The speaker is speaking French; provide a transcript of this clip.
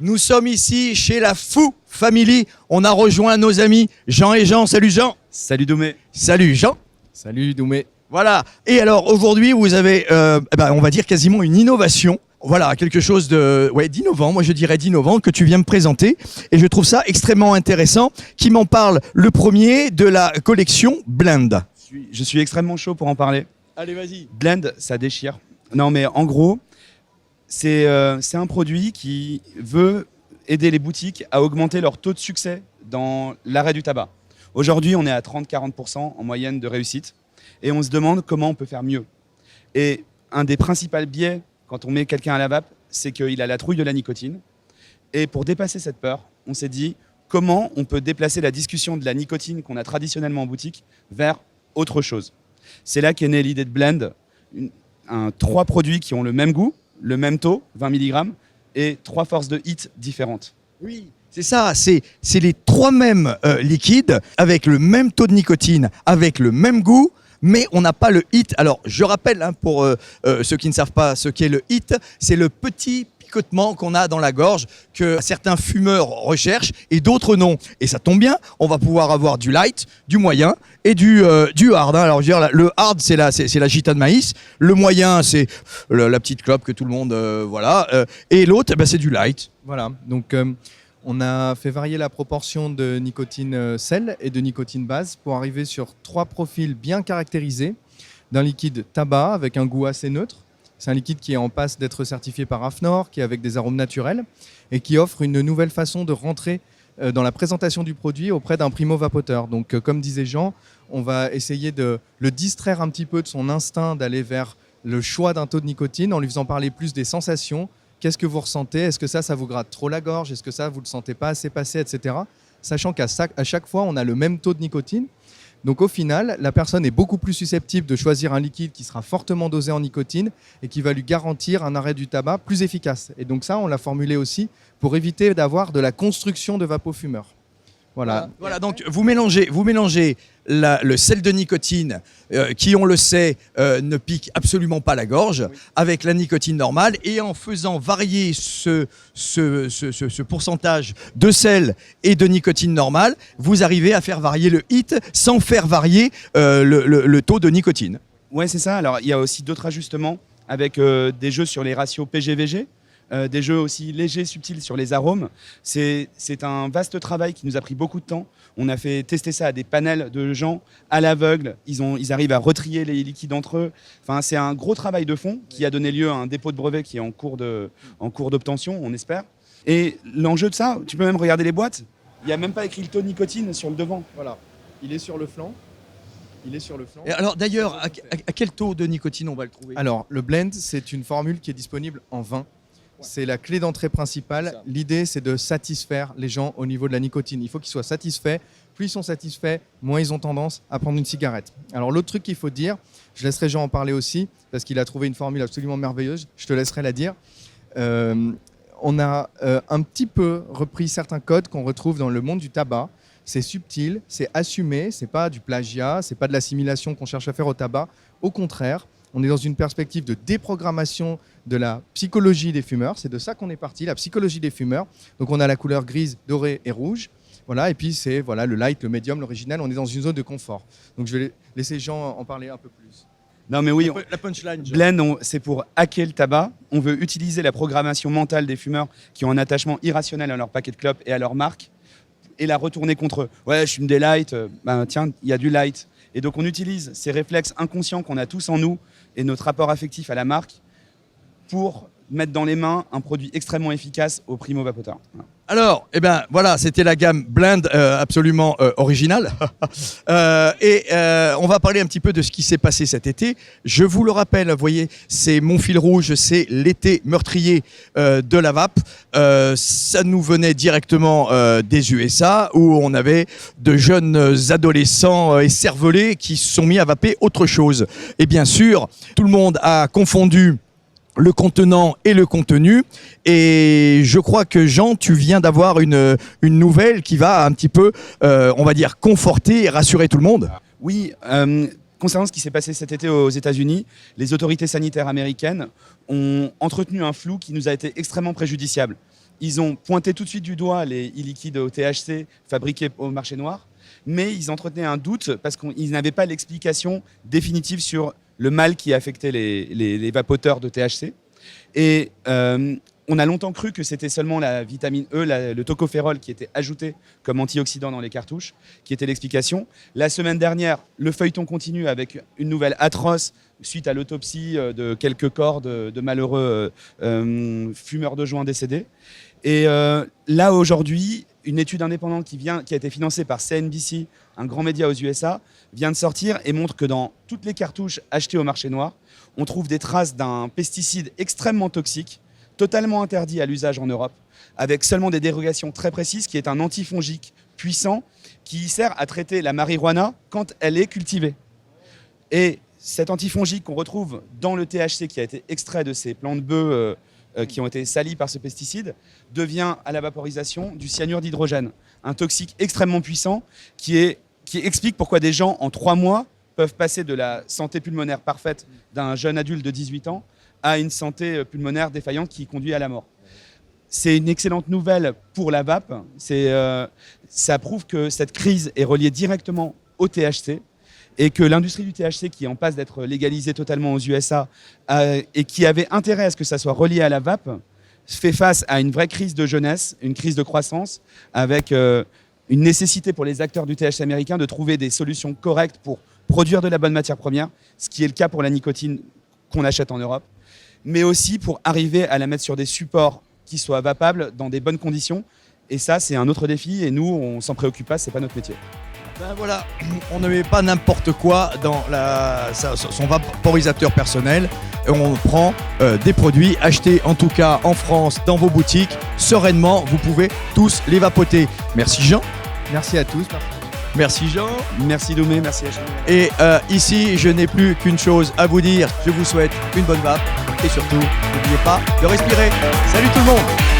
Nous sommes ici chez la Fou Family. On a rejoint nos amis Jean et Jean. Salut Jean. Salut Doumé. Salut Jean. Salut Doumé. Voilà. Et alors aujourd'hui, vous avez, on va dire quasiment une innovation. Voilà, quelque chose d'innovant, moi je dirais d'innovant, que tu viens me présenter. Et je trouve ça extrêmement intéressant. Qui m'en parle le premier de la collection Blend? Je suis extrêmement chaud pour en parler. Allez, vas-y. Blend, ça déchire. Non mais en gros, c'est un produit qui veut aider les boutiques à augmenter leur taux de succès dans l'arrêt du tabac. Aujourd'hui, on est à 30-40% en moyenne de réussite. Et on se demande comment on peut faire mieux. Et un des principaux biais quand on met quelqu'un à la vape, c'est qu'il a la trouille de la nicotine. Et pour dépasser cette peur, on s'est dit comment on peut déplacer la discussion de la nicotine qu'on a traditionnellement en boutique vers autre chose. C'est là qu'est née l'idée de Blend, 3 produits qui ont le même goût, le même taux, 20 mg, et 3 forces de hit différentes. Oui, c'est ça, c'est les 3 mêmes liquides avec le même taux de nicotine, avec le même goût, mais on n'a pas le hit. Alors, je rappelle, pour ceux qui ne savent pas ce qu'est le hit, c'est le petit picotement qu'on a dans la gorge que certains fumeurs recherchent et d'autres non. Et ça tombe bien, on va pouvoir avoir du light, du moyen et du hard. Alors, je veux dire, le hard, c'est la gita de maïs. Le moyen, c'est la petite clope que tout le monde... et l'autre, c'est du light. Voilà, donc on a fait varier la proportion de nicotine sel et de nicotine base pour arriver sur 3 profils bien caractérisés d'un liquide tabac avec un goût assez neutre. C'est un liquide qui est en passe d'être certifié par AFNOR, qui est avec des arômes naturels et qui offre une nouvelle façon de rentrer dans la présentation du produit auprès d'un primo-vapoteur. Donc comme disait Jean, on va essayer de le distraire un petit peu de son instinct d'aller vers le choix d'un taux de nicotine en lui faisant parler plus des sensations. Qu'est-ce que vous ressentez? Est-ce que ça vous gratte trop la gorge? Est-ce que ça, vous ne le sentez pas assez passer, etc. Sachant qu'à chaque fois, on a le même taux de nicotine. Donc au final, la personne est beaucoup plus susceptible de choisir un liquide qui sera fortement dosé en nicotine et qui va lui garantir un arrêt du tabac plus efficace. Et donc ça, on l'a formulé aussi pour éviter d'avoir de la construction de vapofumeurs. Voilà. Voilà, donc vous mélangez le sel de nicotine qui, on le sait, ne pique absolument pas la gorge, avec la nicotine normale, et en faisant varier ce pourcentage de sel et de nicotine normale, vous arrivez à faire varier le hit sans faire varier le taux de nicotine. Ouais, c'est ça. Alors, il y a aussi d'autres ajustements avec des jeux sur les ratios PG-VG. Des jeux aussi légers, subtils sur les arômes. C'est un vaste travail qui nous a pris beaucoup de temps. On a fait tester ça à des panels de gens à l'aveugle. Ils arrivent à retrier les liquides entre eux. Enfin, c'est un gros travail de fond qui a donné lieu à un dépôt de brevet qui est en cours d'obtention, on espère. Et l'enjeu de ça, tu peux même regarder les boîtes. Il n'y a même pas écrit le taux de nicotine sur le devant. Voilà, il est sur le flanc. Et alors d'ailleurs, à quel taux de nicotine on va le trouver? Alors, le blend, c'est une formule qui est disponible en 20. C'est la clé d'entrée principale. L'idée, c'est de satisfaire les gens au niveau de la nicotine. Il faut qu'ils soient satisfaits. Plus ils sont satisfaits, moins ils ont tendance à prendre une cigarette. Alors l'autre truc qu'il faut dire, je laisserai Jean en parler aussi, parce qu'il a trouvé une formule absolument merveilleuse, je te laisserai la dire. On a un petit peu repris certains codes qu'on retrouve dans le monde du tabac. C'est subtil, c'est assumé, c'est pas du plagiat, c'est pas de l'assimilation qu'on cherche à faire au tabac. Au contraire, on est dans une perspective de déprogrammation de la psychologie des fumeurs. C'est de ça qu'on est parti, la psychologie des fumeurs. Donc on a la couleur grise, dorée et rouge. Voilà, et puis c'est le light, le médium, l'original. On est dans une zone de confort. Donc je vais laisser Jean en parler un peu plus. Non mais oui, La punchline. Blend, c'est pour hacker le tabac. On veut utiliser la programmation mentale des fumeurs qui ont un attachement irrationnel à leur paquet de clopes et à leur marque et la retourner contre eux. Ouais, je fume des light. Tiens, il y a du light. Et donc on utilise ces réflexes inconscients qu'on a tous en nous et notre rapport affectif à la marque pour mettre dans les mains un produit extrêmement efficace au primo-vapoteur. Voilà. Alors, voilà, c'était la gamme Blend absolument originale. On va parler un petit peu de ce qui s'est passé cet été. Je vous le rappelle, vous voyez, c'est mon fil rouge, c'est l'été meurtrier de la vape. Ça nous venait directement des USA, où on avait de jeunes adolescents écervelés qui se sont mis à vaper autre chose. Et bien sûr, tout le monde a confondu le contenant et le contenu. Et je crois que Jean, tu viens d'avoir une nouvelle qui va un petit peu, on va dire, conforter et rassurer tout le monde. Oui, concernant ce qui s'est passé cet été aux États-Unis, les autorités sanitaires américaines ont entretenu un flou qui nous a été extrêmement préjudiciable. ils ont pointé tout de suite du doigt les e-liquides au THC fabriqués au marché noir, mais ils entretenaient un doute parce qu'ils n'avaient pas l'explication définitive sur le mal qui affectait les vapoteurs de THC. Et on a longtemps cru que c'était seulement la vitamine E, le tocopherol qui était ajouté comme antioxydant dans les cartouches, qui était l'explication. La semaine dernière, le feuilleton continue avec une nouvelle atroce suite à l'autopsie de quelques corps de malheureux fumeurs de joint décédés. Et là, aujourd'hui, une étude indépendante qui a été financée par CNBC, un grand média aux USA, vient de sortir et montre que dans toutes les cartouches achetées au marché noir, on trouve des traces d'un pesticide extrêmement toxique, totalement interdit à l'usage en Europe, avec seulement des dérogations très précises, qui est un antifongique puissant qui sert à traiter la marijuana quand elle est cultivée. Et cet antifongique qu'on retrouve dans le THC qui a été extrait de ces plants de bœuf qui ont été salis par ce pesticide, devient à la vaporisation du cyanure d'hydrogène, un toxique extrêmement puissant qui explique pourquoi des gens en 3 mois peuvent passer de la santé pulmonaire parfaite d'un jeune adulte de 18 ans à une santé pulmonaire défaillante qui conduit à la mort. C'est une excellente nouvelle pour la vape. Ça prouve que cette crise est reliée directement au THC et que l'industrie du THC, qui est en passe d'être légalisée totalement aux USA et qui avait intérêt à ce que ça soit relié à la vape, fait face à une vraie crise de jeunesse, une crise de croissance, avec une nécessité pour les acteurs du THC américain de trouver des solutions correctes pour produire de la bonne matière première, ce qui est le cas pour la nicotine qu'on achète en Europe, mais aussi pour arriver à la mettre sur des supports qui soient vapables dans des bonnes conditions. Et ça, c'est un autre défi, et nous, on s'en préoccupe pas, c'est pas notre métier. Ben voilà, on ne met pas n'importe quoi dans son vaporisateur personnel. On prend des produits achetés en tout cas en France dans vos boutiques. Sereinement, vous pouvez tous les vapoter. Merci Jean. Merci à tous. Merci Jean. Merci Doumé, merci Hachim. Et ici, je n'ai plus qu'une chose à vous dire. Je vous souhaite une bonne vape et surtout, n'oubliez pas de respirer. Salut tout le monde.